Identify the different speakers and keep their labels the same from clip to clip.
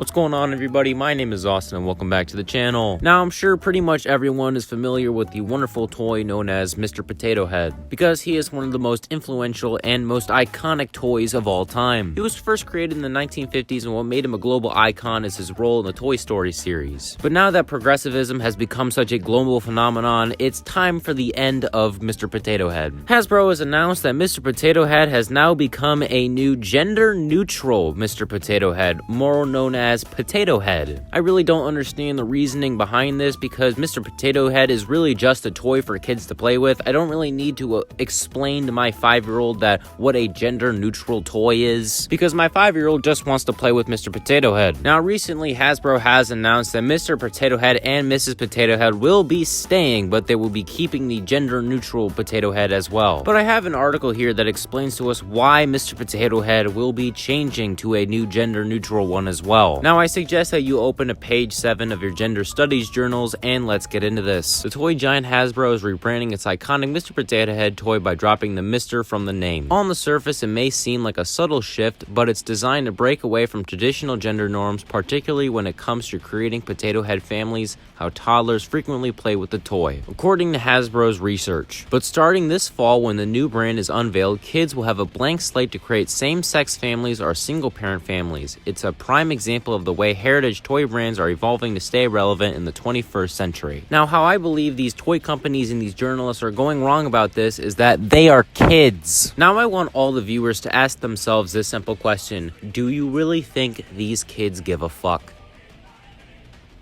Speaker 1: What's going on, everybody? My name is Austin and welcome back to the channel. Now, I'm sure pretty much everyone is familiar with the wonderful toy known as Mr. Potato Head because he is one of the most influential and most iconic toys of all time. He was first created in the 1950s, and what made him a global icon is his role in the Toy Story series. But now that progressivism has become such a global phenomenon, it's time for the end of Mr. Potato Head. Hasbro has announced that Mr. Potato Head has now become a new gender-neutral Mr. Potato Head, more known as Potato Head. I really don't understand the reasoning behind this because Mr. Potato Head is really just a toy for kids to play with. I don't really need to explain to my 5-year-old that what a gender-neutral toy is because my 5-year-old just wants to play with Mr. Potato Head. Now, recently Hasbro has announced that Mr. Potato Head and Mrs. Potato Head will be staying, but they will be keeping the gender-neutral Potato Head as well. But I have an article here that explains to us why Mr. Potato Head will be changing to a new gender-neutral one as well. Now, I suggest that you open to page 7 of your gender studies journals, and let's get into this. The toy giant Hasbro is rebranding its iconic Mr. Potato Head toy by dropping the Mr. from the name. On the surface, it may seem like a subtle shift, but it's designed to break away from traditional gender norms, particularly when it comes to creating potato head families, how toddlers frequently play with the toy, according to Hasbro's research. But starting this fall, when the new brand is unveiled, kids will have a blank slate to create same-sex families or single-parent families. It's a prime example of the way heritage toy brands are evolving to stay relevant in the 21st century. Now, how I believe these toy companies and these journalists are going wrong about this is that they are kids. Now, I want all the viewers to ask themselves this simple question: do you really think these kids give a fuck?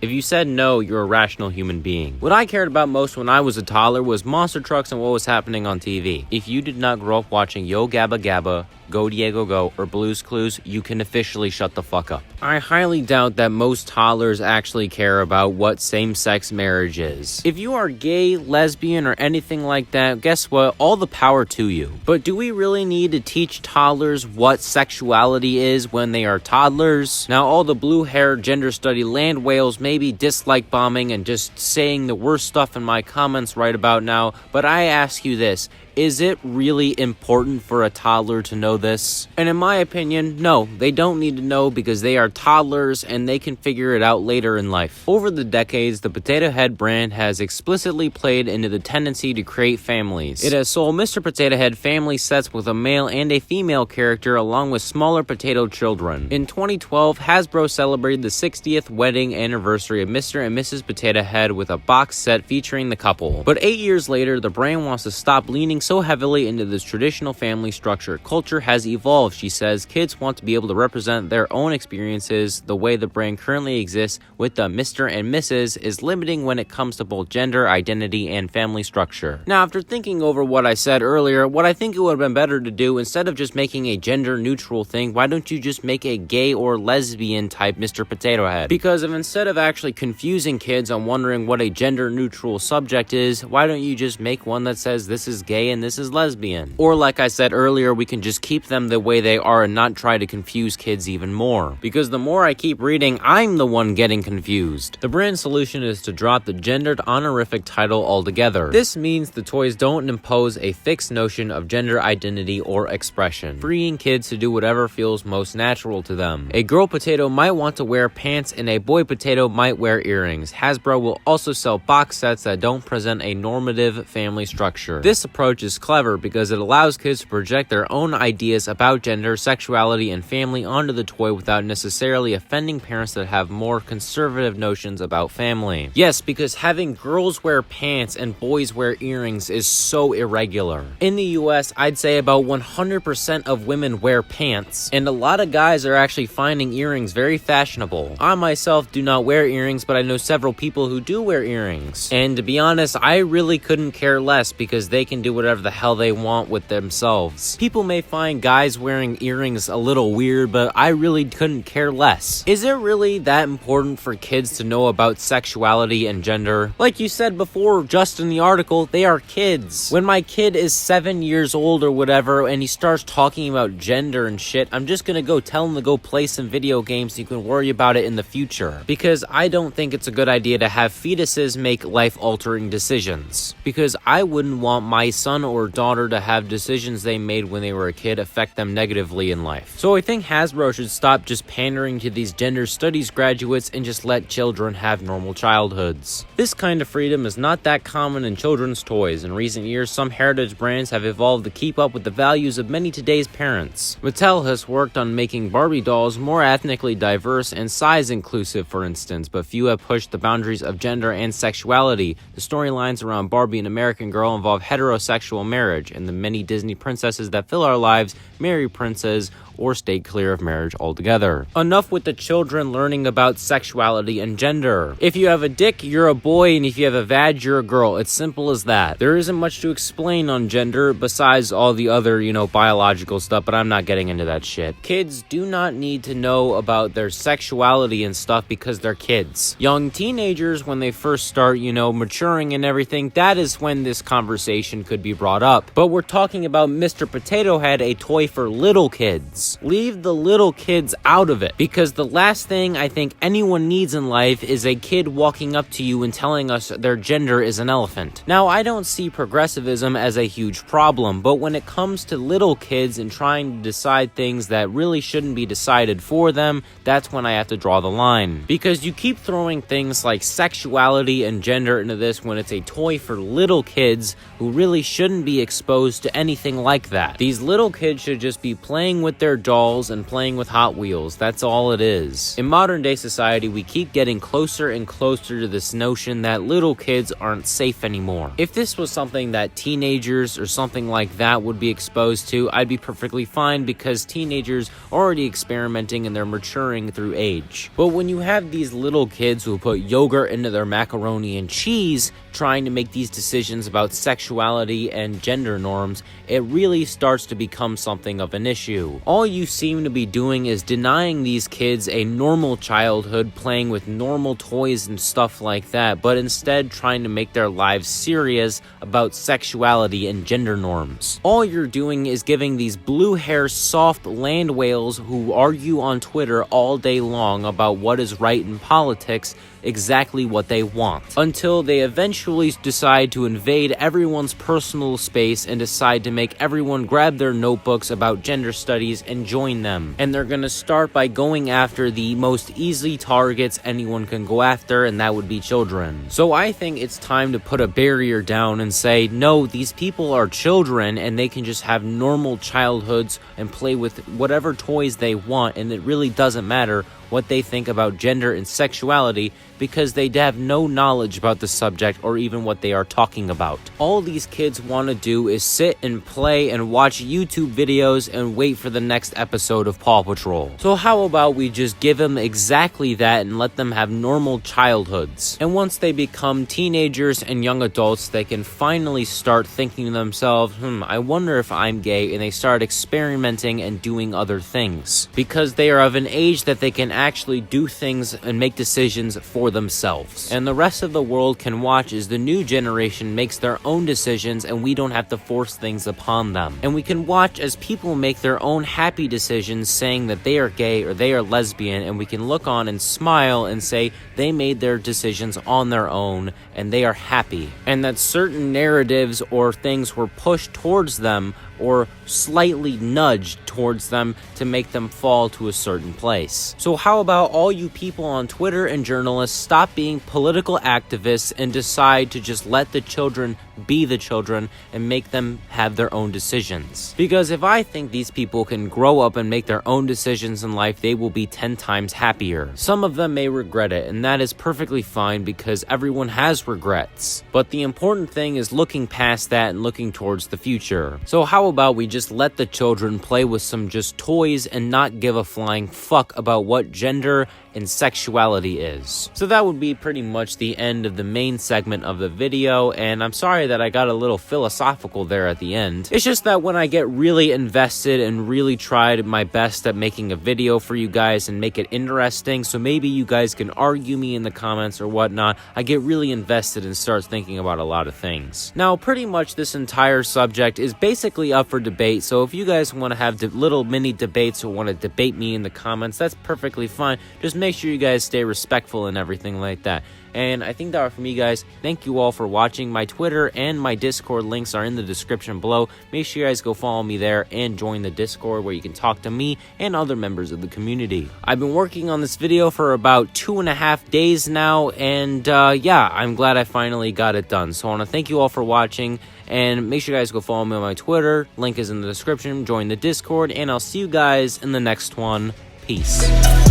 Speaker 1: If you said no, you're a rational human being. What I cared about most when I was a toddler was monster trucks and what was happening on TV. If you did not grow up watching Yo Gabba Gabba, Go Diego Go, or Blue's Clues, you can officially shut the fuck up. I highly doubt that most toddlers actually care about what same-sex marriage is. If you are gay, lesbian, or anything like that, guess what? All the power to you. But do we really need to teach toddlers what sexuality is when they are toddlers? Now, all the blue-haired gender study land whales may be dislike bombing and just saying the worst stuff in my comments right about now, but I ask you this: is it really important for a toddler to know this? And in my opinion, no, they don't need to know because they are toddlers and they can figure it out later in life. Over the decades, the Potato Head brand has explicitly played into the tendency to create families. It has sold Mr. Potato Head family sets with a male and a female character along with smaller potato children. In 2012, Hasbro celebrated the 60th wedding anniversary of Mr. and Mrs. Potato Head with a box set featuring the couple. But 8 years later, the brand wants to stop leaning so heavily into this traditional family structure. Culture has evolved, she says. Kids want to be able to represent their own experiences. The way the brand currently exists with the Mr. and Mrs. is limiting when it comes to both gender, identity, and family structure. Now, after thinking over what I said earlier, what I think it would have been better to do, instead of just making a gender-neutral thing, why don't you just make a gay or lesbian type Mr. Potato Head? Because if instead of actually confusing kids on wondering what a gender-neutral subject is, why don't you just make one that says this is gay and this is lesbian? Or like I said earlier, we can just keep them the way they are and not try to confuse kids even more. Because the more I keep reading, I'm the one getting confused. The brand solution is to drop the gendered honorific title altogether. This means the toys don't impose a fixed notion of gender identity or expression, freeing kids to do whatever feels most natural to them. A girl potato might want to wear pants and a boy potato might wear earrings. Hasbro will also sell box sets that don't present a normative family structure. This approach is clever because it allows kids to project their own ideas about gender, sexuality, and family onto the toy without necessarily offending parents that have more conservative notions about family. Yes, because having girls wear pants and boys wear earrings is so irregular. In the US, I'd say about 100% of women wear pants, and a lot of guys are actually finding earrings very fashionable. I myself do not wear earrings, but I know several people who do wear earrings. And to be honest, I really couldn't care less because they can do whatever the hell they want with themselves. People may find guys wearing earrings a little weird, but I really couldn't care less. Is it really that important for kids to know about sexuality and gender? Like you said before, just in the article, they are kids. When my kid is 7 years old or whatever, and he starts talking about gender and shit, I'm just gonna go tell him to go play some video games so you can worry about it in the future. Because I don't think it's a good idea to have fetuses make life-altering decisions, because I wouldn't want my son or daughter to have decisions they made when they were a kid affect them negatively in life. So I think Hasbro should stop just pandering to these gender studies graduates and just let children have normal childhoods. This kind of freedom is not that common in children's toys. In recent years, some heritage brands have evolved to keep up with the values of many today's parents. Mattel has worked on making Barbie dolls more ethnically diverse and size inclusive, for instance, but few have pushed the boundaries of gender and sexuality. The storylines around Barbie and American Girl involve heterosexual marriage, and the many Disney princesses that fill our lives marry princes or stay clear of marriage altogether. Enough with the children learning about sexuality and gender. If you have a dick, you're a boy, and if you have a vag, you're a girl. It's simple as that. There isn't much to explain on gender besides all the other, biological stuff, but I'm not getting into that shit. Kids do not need to know about their sexuality and stuff because they're kids. Young teenagers, when they first start, maturing and everything, that is when this conversation could be brought up. But we're talking about Mr. Potato Head, a toy for little kids. Leave the little kids out of it, because the last thing I think anyone needs in life is a kid walking up to you and telling us their gender is an elephant. Now, I don't see progressivism as a huge problem, but when it comes to little kids and trying to decide things that really shouldn't be decided for them, that's when I have to draw the line. Because you keep throwing things like sexuality and gender into this when it's a toy for little kids who really shouldn't be exposed to anything like that. These little kids should just be playing with their dolls and playing with Hot Wheels. That's all it is. In modern day society, we keep getting closer and closer to this notion that little kids aren't safe anymore. If this was something that teenagers or something like that would be exposed to, I'd be perfectly fine, because teenagers are already experimenting and they're maturing through age. But when you have these little kids who put yogurt into their macaroni and cheese, trying to make these decisions about sexuality and gender norms, it really starts to become something of an issue. All you seem to be doing is denying these kids a normal childhood, playing with normal toys and stuff like that, but instead trying to make their lives serious about sexuality and gender norms. All you're doing is giving these blue-haired soft land whales who argue on Twitter all day long about what is right in politics exactly what they want, until they eventually decide to invade everyone's personal space and decide to make everyone grab their notebooks about gender studies and join them. And they're gonna start by going after the most easy targets anyone can go after, and that would be children. So I think it's time to put a barrier down and say, no, these people are children and they can just have normal childhoods and play with whatever toys they want, and it really doesn't matter what they think about gender and sexuality, because they have no knowledge about the subject or even what they are talking about. All these kids want to do is sit and play and watch YouTube videos and wait for the next episode of Paw Patrol. So how about we just give them exactly that and let them have normal childhoods? And once they become teenagers and young adults, they can finally start thinking to themselves, I wonder if I'm gay, and they start experimenting and doing other things, because they are of an age that they can actually do things and make decisions for themselves. And the rest of the world can watch as the new generation makes their own decisions, and we don't have to force things upon them. And we can watch as people make their own happy decisions, saying that they are gay or they are lesbian, and we can look on and smile and say they made their decisions on their own and they are happy. And that certain narratives or things were pushed towards them or slightly nudged towards them to make them fall to a certain place. So how about all you people on Twitter and journalists stop being political activists and decide to just let the children be the children and make them have their own decisions? Because if I think these people can grow up and make their own decisions in life, they will be 10 times happier. Some of them may regret it, and that is perfectly fine, because everyone has regrets. But the important thing is looking past that and looking towards the future. So how about we just let the children play with some just toys and not give a flying fuck about what gender and sexuality is. So that would be pretty much the end of the main segment of the video, and I'm sorry that I got a little philosophical there at the end. It's just that when I get really invested and really tried my best at making a video for you guys and make it interesting, so maybe you guys can argue me in the comments or whatnot, I get really invested and start thinking about a lot of things. Now, pretty much this entire subject is basically up for debate, so if you guys want to have little mini debates or want to debate me in the comments, that's perfectly fine. Just make sure you guys stay respectful and everything like that. And I think that are from me, guys. Thank you all for watching. My Twitter and my Discord links are in the description below. Make sure you guys go follow me there and join the Discord where you can talk to me and other members of the community. I've been working on this video for about 2.5 days now, and yeah, I'm glad I finally got it done. So I want to thank you all for watching, and make sure you guys go follow me on my Twitter. Link is in the description. Join the Discord, and I'll see you guys in the next one. Peace.